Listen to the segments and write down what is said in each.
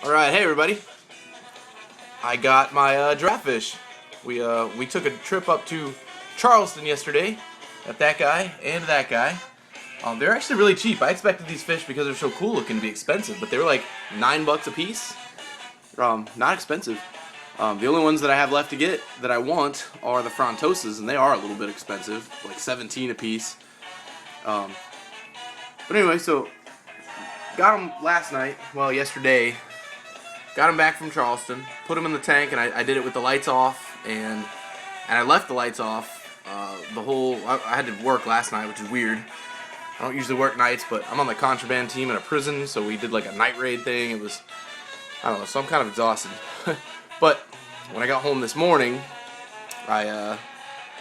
Alright, hey everybody. I got my giraffe fish. We took a trip up to Charleston yesterday. Got that guy and that guy. They're actually really cheap. I expected these fish, because they're so cool looking, to be expensive, but they were like $9 a piece. Not expensive. The only ones that I have left to get that I want are the frontoses, and they are a little bit expensive, like $17 a piece. But anyway, so got them last night. Well, yesterday. Got him back from Charleston, put him in the tank, and I did it with the lights off, and I left the lights off. I had to work last night, which is weird. I don't usually work nights, but I'm on the contraband team in a prison, so we did like a night raid thing. It was, I don't know, so I'm kind of exhausted. But when I got home this morning, I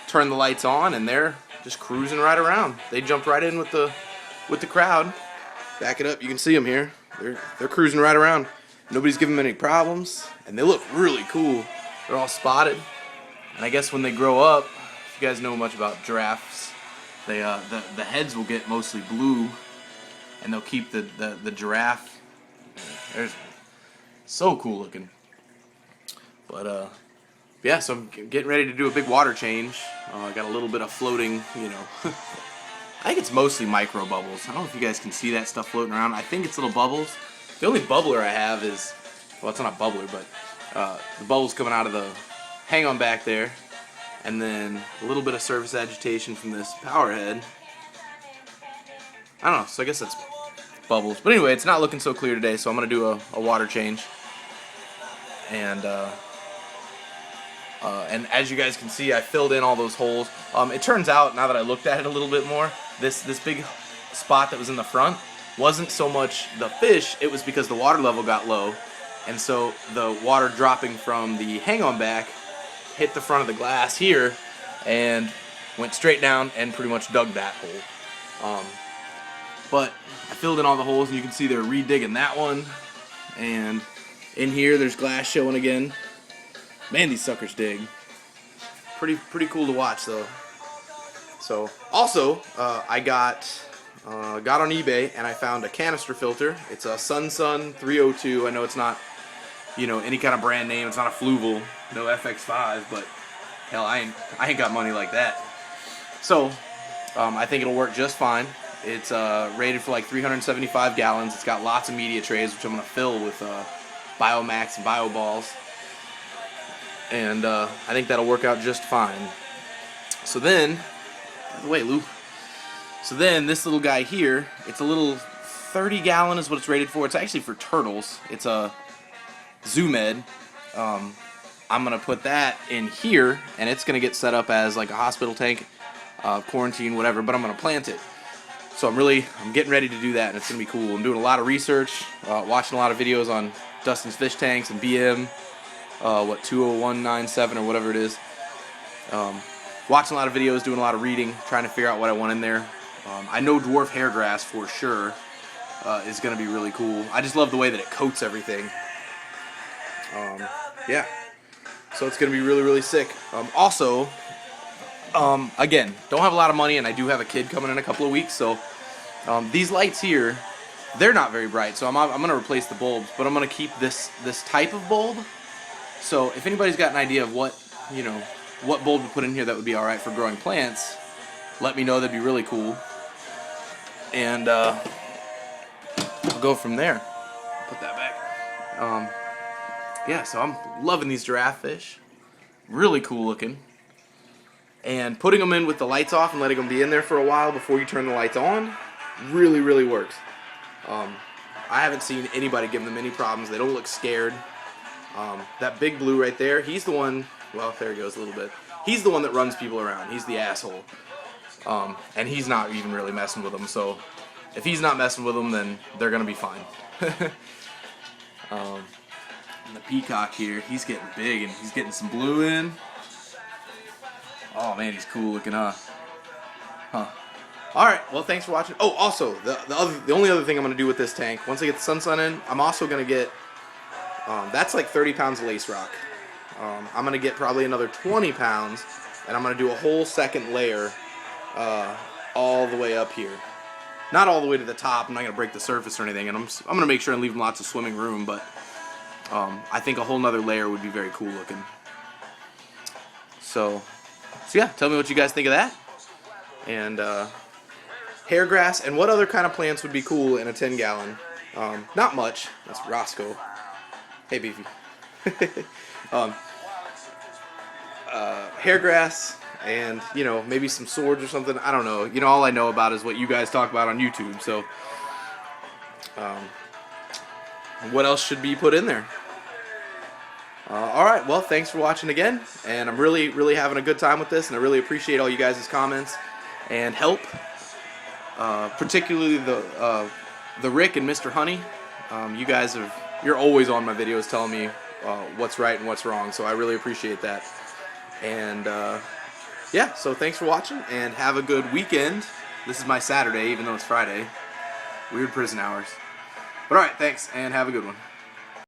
turned the lights on, and they're just cruising right around. They jumped right in with the crowd. Back it up, you can see them here. They're cruising right around. Nobody's giving them any problems, and they look really cool. They're all spotted, and I guess when they grow up, if you guys know much about giraffes, they the heads will get mostly blue, and they'll keep the giraffe. There's so cool looking. But yeah, so I'm getting ready to do a big water change. I got a little bit of floating, I think it's mostly micro bubbles. I don't know if you guys can see that stuff floating around. I think it's little bubbles. The only bubbler I have is, well, it's not a bubbler, but the bubbles coming out of the hang-on back there, and then a little bit of surface agitation from this power head. I don't know, so I guess that's bubbles. But anyway, it's not looking so clear today, so I'm going to do a water change. And as you guys can see, I filled in all those holes. It turns out, now that I looked at it a little bit more, this big spot that was in the front wasn't so much the fish, it was because the water level got low, and so the water dropping from the hang-on back hit the front of the glass here and went straight down and pretty much dug that hole. But I filled in all the holes, and you can see they're redigging that one, and in here there's glass showing again. Man, these suckers dig. Pretty cool to watch though. So also I got on eBay, and I found a canister filter. It's a Sun 302. I know it's not, any kind of brand name. It's not a Fluval, no FX5, but hell, I ain't got money like that. So I think it'll work just fine. It's rated for like 375 gallons. It's got lots of media trays, which I'm gonna fill with Biomax and Bio Balls, and I think that'll work out just fine. So then, by the way, Lou. So then this little guy here, it's a little 30-gallon is what it's rated for. It's actually for turtles. It's a Zoomed. I'm going to put that in here, and it's going to get set up as like a hospital tank, quarantine, whatever, but I'm going to plant it. So I'm getting ready to do that, and it's going to be cool. I'm doing a lot of research, watching a lot of videos on Dustin's fish tanks and BM, 20197 or whatever it is. Watching a lot of videos, doing a lot of reading, trying to figure out what I want in there. I know dwarf hairgrass for sure is going to be really cool. I just love the way that it coats everything. Yeah, so it's going to be really sick. Also, again, don't have a lot of money, and I do have a kid coming in a couple of weeks, so these lights here, they're not very bright, so I'm going to replace the bulbs, but I'm going to keep this type of bulb. So if anybody's got an idea of what bulb to put in here that would be alright for growing plants, let me know. That'd be really cool. And I'll go from there. Put that back. Yeah, so I'm loving these giraffe fish. Really cool looking. And putting them in with the lights off and letting them be in there for a while before you turn the lights on really works. I haven't seen anybody give them any problems. They don't look scared. That big blue right there, he's the one, well, there he goes a little bit. He's the one that runs people around. He's the asshole. And he's not even really messing with them, so if he's not messing with them, then they're going to be fine. And the peacock here, he's getting big, and he's getting some blue in. Oh man, he's cool looking, huh? Alright, well, thanks for watching. Oh, also, the only other thing I'm going to do with this tank, once I get the sun in, I'm also going to get, that's like 30 pounds of lace rock. I'm going to get probably another 20 pounds, and I'm going to do a whole second layer all the way up here. Not all the way to the top. I'm not going to break the surface or anything, and I'm going to make sure and leave them lots of swimming room, but I think a whole nother layer would be very cool looking. So yeah, tell me what you guys think of that. And hair grass, and what other kind of plants would be cool in a 10-gallon? Not much. That's Roscoe. Hey, Beefy. Hair grass, and maybe some swords or something. I don't know. All I know about is what you guys talk about on YouTube. So what else should be put in there? Alright, well, thanks for watching again, and I'm really having a good time with this, and I really appreciate all you guys' comments and help, particularly the Rick and Mr. Honey. You guys you're always on my videos telling me what's right and what's wrong, so I really appreciate that. And yeah, so thanks for watching, and have a good weekend. This is my Saturday, even though it's Friday. Weird prison hours. But alright, thanks, and have a good one.